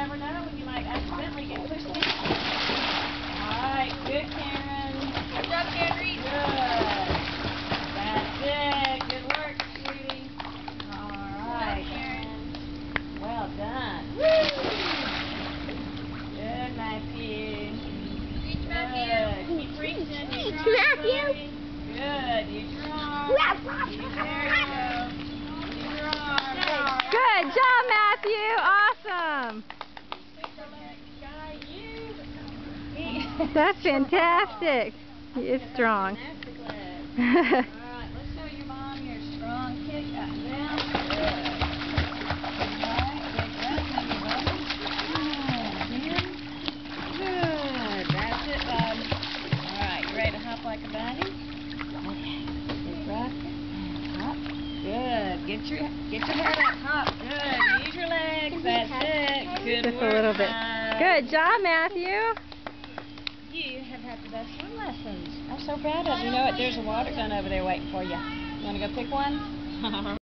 never know when you might accidentally get pushed in. Alright, good, Karen. Good job, Karen. Good. That's it. Good work, sweetie. Alright. Well done. Woo! Good, Matthew. Reach, Matthew. Good. Keep reaching. Reach, You're strong, Matthew. buddy. Good. Use your arm. There you go. Use your arm. Good job, Matthew. Awesome. That's fantastic. He is strong. Alright, let's show your mom your strong kick up and down. Good. Alright, big breath in your belly. Good. That's it, bud. Alright, you ready to hop like a bunny? Okay. Big breath. Hop. Good. Get your head up. Hop. Good. Use your legs. That's it. Good Just work, a little bit. bud. Good job, Matthew. You have had the best swim lessons. I'm so proud of you. You know what? There's a water gun over there waiting for you. You want to go pick one?